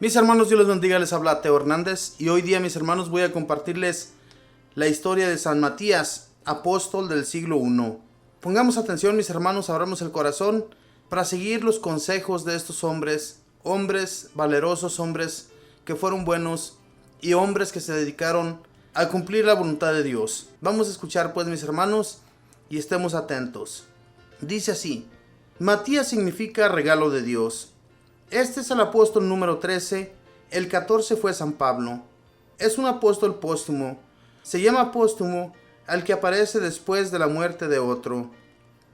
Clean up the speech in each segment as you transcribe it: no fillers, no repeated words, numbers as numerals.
Mis hermanos, Dios les bendiga, les habla Teo Hernández y hoy día, mis hermanos, voy a compartirles la historia de San Matías, apóstol del siglo I. Pongamos atención, mis hermanos, abramos el corazón para seguir los consejos de estos hombres valerosos, hombres que fueron buenos y hombres que se dedicaron a cumplir la voluntad de Dios. Vamos a escuchar pues, mis hermanos, y estemos atentos. Dice así: Matías significa regalo de Dios. Este es el apóstol número 13, el 14 fue San Pablo. Es un apóstol póstumo. Se llama póstumo al que aparece después de la muerte de otro.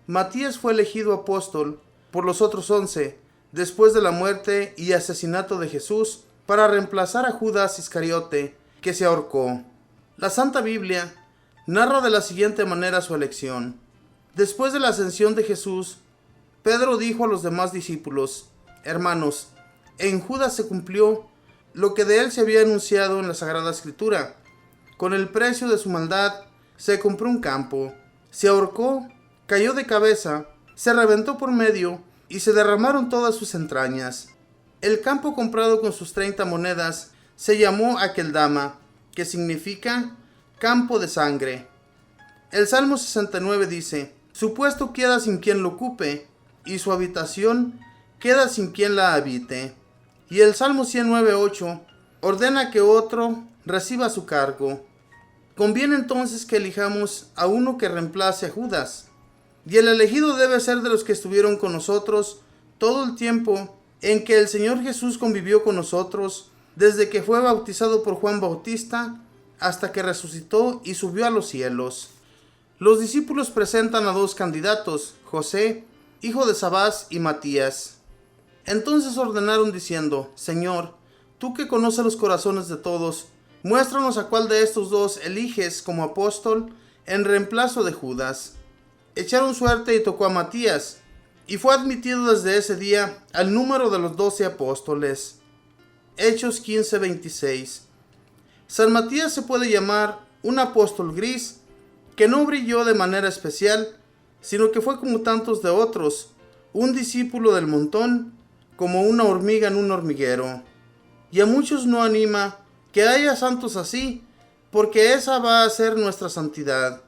Matías fue elegido apóstol por los otros 11, después de la muerte y asesinato de Jesús, para reemplazar a Judas Iscariote, que se ahorcó. La Santa Biblia narra de la siguiente manera su elección. Después de la ascensión de Jesús, Pedro dijo a los demás discípulos: Hermanos, en Judas se cumplió lo que de él se había anunciado en la Sagrada Escritura. Con el precio de su maldad se compró un campo, se ahorcó, cayó de cabeza, se reventó por medio y se derramaron todas sus entrañas. El campo comprado con sus 30 monedas se llamó Akeldama, que significa campo de sangre. El Salmo 69 dice: Su puesto queda sin quien lo ocupe, y su habitación queda sin quien la habite. Y el Salmo 109:8 ordena que otro reciba su cargo. Conviene entonces que elijamos a uno que reemplace a Judas. Y el elegido debe ser de los que estuvieron con nosotros todo el tiempo en que el Señor Jesús convivió con nosotros, desde que fue bautizado por Juan Bautista hasta que resucitó y subió a los cielos. Los discípulos presentan a 2 candidatos, José, hijo de Sabás, y Matías. Entonces ordenaron diciendo: Señor, tú que conoces los corazones de todos, muéstranos a cuál de estos 2 eliges como apóstol en reemplazo de Judas. Echaron suerte y tocó a Matías, y fue admitido desde ese día al número de los 12 apóstoles. Hechos 15:26. San Matías se puede llamar un apóstol gris, que no brilló de manera especial, sino que fue como tantos de otros, un discípulo del montón, como una hormiga en un hormiguero. Y a muchos no anima que haya santos así, porque esa va a ser nuestra santidad,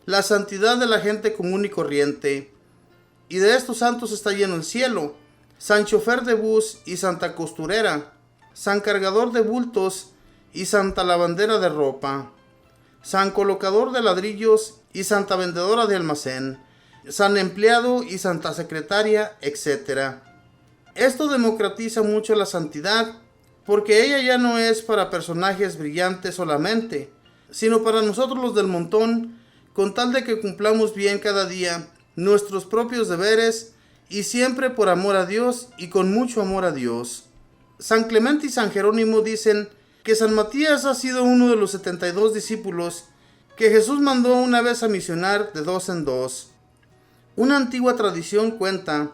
la santidad de la gente común y corriente. Y de estos santos está lleno el cielo: San chofer de bus y santa costurera, San cargador de bultos y santa lavandera de ropa, San colocador de ladrillos y santa vendedora de almacén, San empleado y santa secretaria, etc. Esto democratiza mucho la santidad, porque ella ya no es para personajes brillantes solamente, sino para nosotros los del montón, con tal de que cumplamos bien cada día nuestros propios deberes, y siempre por amor a Dios y con mucho amor a Dios. San Clemente y San Jerónimo dicen que San Matías ha sido uno de los 72 discípulos que Jesús mandó una vez a misionar de 2 en 2. Una antigua tradición cuenta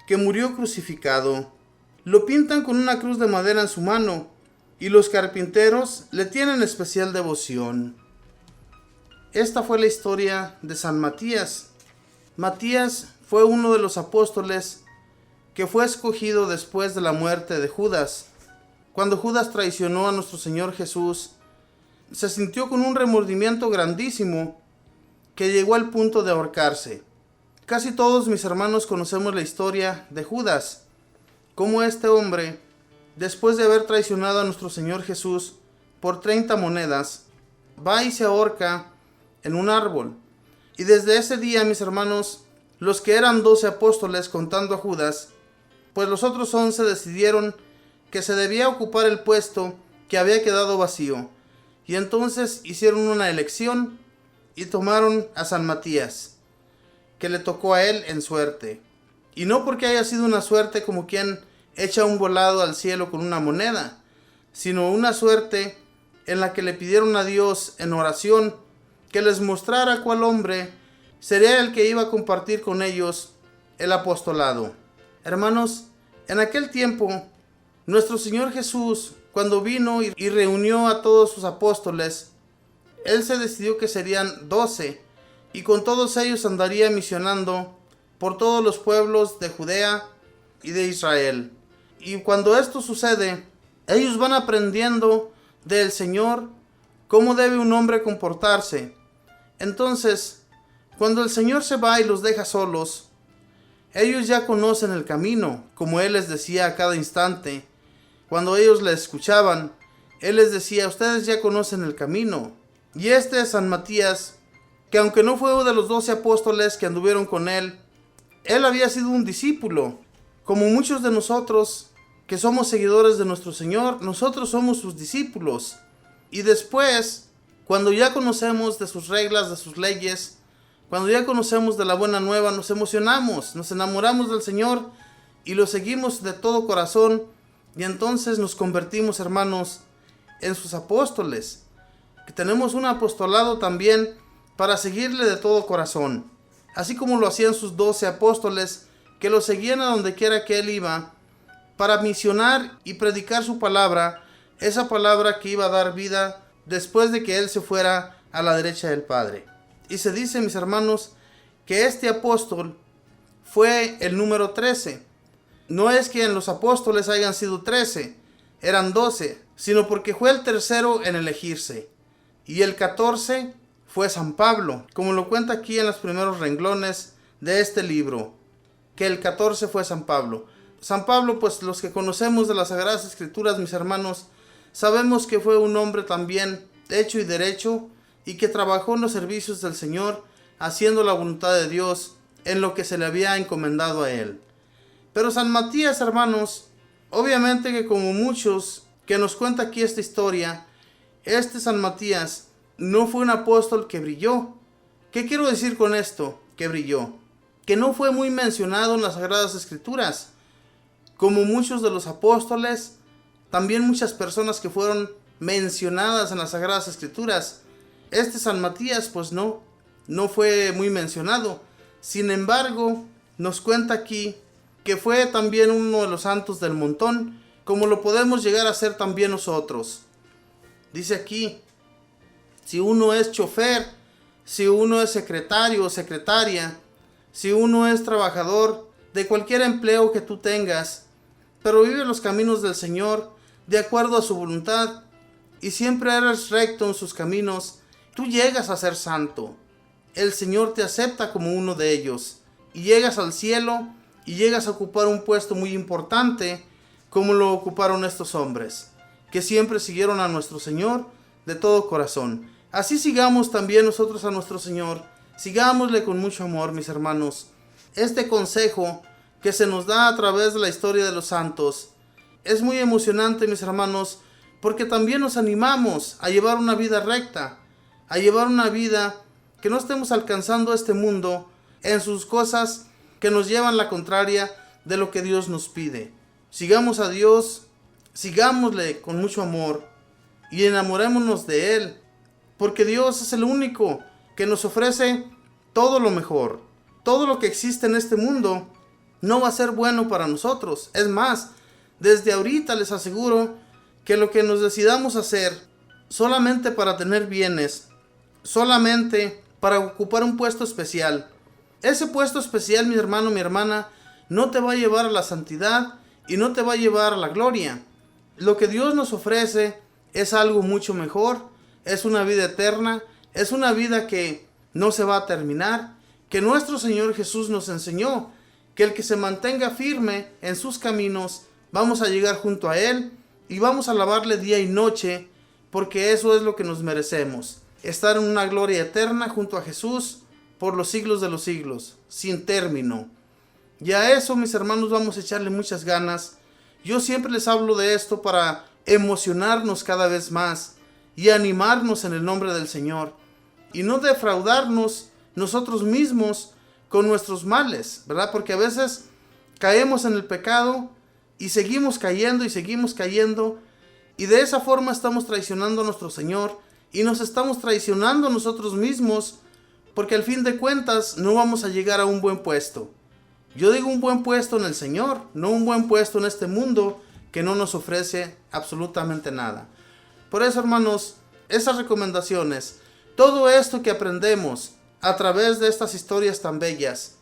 que murió crucificado. Lo pintan con una cruz de madera en su mano, y los carpinteros le tienen especial devoción. Esta fue la historia de San Matías. Matías fue uno de los apóstoles que fue escogido después de la muerte de Judas. Cuando Judas traicionó a nuestro Señor Jesús, se sintió con un remordimiento grandísimo que llegó al punto de ahorcarse. Casi todos, mis hermanos, conocemos la historia de Judas, cómo este hombre, después de haber traicionado a nuestro Señor Jesús por 30 monedas, va y se ahorca en un árbol. Y desde ese día, mis hermanos, los que eran 12 apóstoles contando a Judas, pues los otros 11 decidieron que se debía ocupar el puesto que había quedado vacío. Y entonces hicieron una elección y tomaron a San Matías, que le tocó a él en suerte. Y no porque haya sido una suerte como quien echa un volado al cielo con una moneda, sino una suerte en la que le pidieron a Dios en oración que les mostrara cuál hombre sería el que iba a compartir con ellos el apostolado. Hermanos, en aquel tiempo, nuestro Señor Jesús, cuando vino y reunió a todos sus apóstoles, Él se decidió que serían 12, y con todos ellos andaría misionando por todos los pueblos de Judea y de Israel. Y cuando esto sucede, Ellos van aprendiendo del Señor cómo debe un hombre comportarse. Entonces, cuando el Señor se va y los deja solos, ellos ya conocen el camino, como Él les decía a cada instante. Cuando ellos le escuchaban, Él les decía, ustedes ya conocen el camino. Y este es San Matías, que aunque no fue uno de los 12 apóstoles que anduvieron con Él había sido un discípulo. Como muchos de nosotros que somos seguidores de nuestro Señor, nosotros somos sus discípulos. Y después, cuando ya conocemos de sus reglas, de sus leyes, cuando ya conocemos de la buena nueva, nos emocionamos, nos enamoramos del Señor y lo seguimos de todo corazón. Y entonces nos convertimos, hermanos, en sus apóstoles. Que tenemos un apostolado también para seguirle de todo corazón. Así como lo hacían sus 12 apóstoles, que lo seguían a donde quiera que Él iba, para misionar y predicar su palabra, esa palabra que iba a dar vida después de que Él se fuera a la derecha del Padre. Y se dice, mis hermanos, que este apóstol fue el número 13. No es que en los apóstoles hayan sido 13, eran 12, sino porque fue el tercero en elegirse. Y el 14 fue San Pablo, como lo cuenta aquí en los primeros renglones de este libro, que el 14 fue San Pablo. San Pablo, pues los que conocemos de las Sagradas Escrituras, mis hermanos, sabemos que fue un hombre también hecho y derecho y que trabajó en los servicios del Señor, haciendo la voluntad de Dios en lo que se le había encomendado a él. Pero San Matías, hermanos, obviamente que como muchos que nos cuenta aquí esta historia, este San Matías no fue un apóstol que brilló. ¿Qué quiero decir con esto? Que brilló. Que no fue muy mencionado en las Sagradas Escrituras. Como muchos de los apóstoles, también muchas personas que fueron mencionadas en las Sagradas Escrituras. Este San Matías, pues no fue muy mencionado. Sin embargo, nos cuenta aquí que fue también uno de los santos del montón, como lo podemos llegar a ser también nosotros. Dice aquí, si uno es chofer, si uno es secretario o secretaria, si uno es trabajador de cualquier empleo que tú tengas, pero vive los caminos del Señor de acuerdo a su voluntad y siempre eres recto en sus caminos, tú llegas a ser santo. El Señor te acepta como uno de ellos y llegas al cielo y llegas a ocupar un puesto muy importante como lo ocuparon estos hombres, que siempre siguieron a nuestro Señor de todo corazón. Así sigamos también nosotros a nuestro Señor, sigámosle con mucho amor, mis hermanos. Este consejo que se nos da a través de la historia de los santos es muy emocionante, mis hermanos, porque también nos animamos a llevar una vida recta, a llevar una vida que no estemos alcanzando este mundo en sus cosas que nos llevan la contraria de lo que Dios nos pide. Sigamos a Dios, sigámosle con mucho amor y enamorémonos de Él, porque Dios es el único que nos ofrece todo lo mejor. Todo lo que existe en este mundo no va a ser bueno para nosotros. Es más, desde ahorita les aseguro que lo que nos decidamos hacer solamente para tener bienes, solamente para ocupar un puesto especial, ese puesto especial, mi hermano, mi hermana, no te va a llevar a la santidad y no te va a llevar a la gloria. Lo que Dios nos ofrece es algo mucho mejor, es una vida eterna, es una vida que no se va a terminar, que nuestro Señor Jesús nos enseñó, que el que se mantenga firme en sus caminos, vamos a llegar junto a Él y vamos a alabarle día y noche, porque eso es lo que nos merecemos, estar en una gloria eterna junto a Jesús por los siglos de los siglos, sin término. Y a eso, mis hermanos, vamos a echarle muchas ganas. Yo siempre les hablo de esto para emocionarnos cada vez más y animarnos en el nombre del Señor y no defraudarnos nosotros mismos con nuestros males, ¿verdad? Porque a veces caemos en el pecado y seguimos cayendo y de esa forma estamos traicionando a nuestro Señor y nos estamos traicionando a nosotros mismos, porque al fin de cuentas no vamos a llegar a un buen puesto. Yo digo un buen puesto en el Señor, no un buen puesto en este mundo que no nos ofrece absolutamente nada. Por eso, hermanos, esas recomendaciones, todo esto que aprendemos a través de estas historias tan bellas,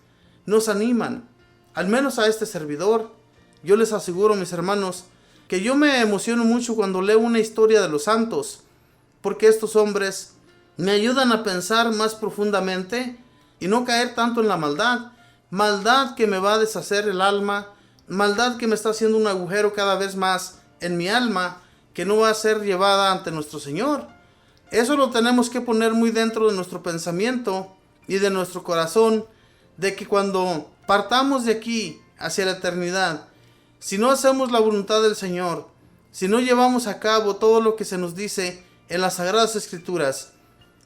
nos animan, al menos a este servidor. Yo les aseguro, mis hermanos, que yo me emociono mucho cuando leo una historia de los santos, porque estos hombres me ayudan a pensar más profundamente y no caer tanto en la maldad que me va a deshacer el alma, maldad que me está haciendo un agujero cada vez más en mi alma, que no va a ser llevada ante nuestro Señor. Eso lo tenemos que poner muy dentro de nuestro pensamiento y de nuestro corazón, de que cuando partamos de aquí hacia la eternidad, si no hacemos la voluntad del Señor, si no llevamos a cabo todo lo que se nos dice en las Sagradas Escrituras,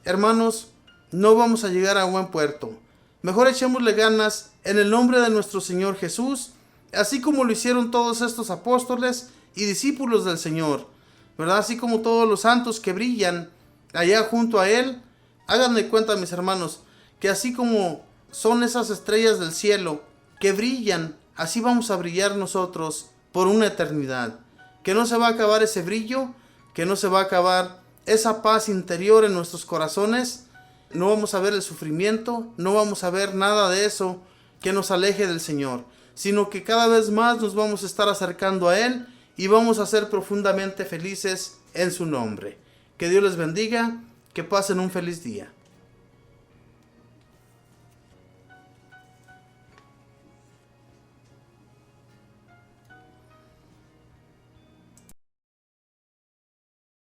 hermanos, no vamos a llegar a buen puerto. Mejor echémosle ganas en el nombre de nuestro Señor Jesús, así como lo hicieron todos estos apóstoles y discípulos del Señor, ¿verdad? Así como todos los santos que brillan allá junto a Él. Háganme cuenta, mis hermanos, que así como son esas estrellas del cielo que brillan, así vamos a brillar nosotros por una eternidad. Que no se va a acabar ese brillo, que no se va a acabar esa paz interior en nuestros corazones. No vamos a ver el sufrimiento, no vamos a ver nada de eso que nos aleje del Señor, sino que cada vez más nos vamos a estar acercando a Él y vamos a ser profundamente felices en su nombre. Que Dios les bendiga, que pasen un feliz día.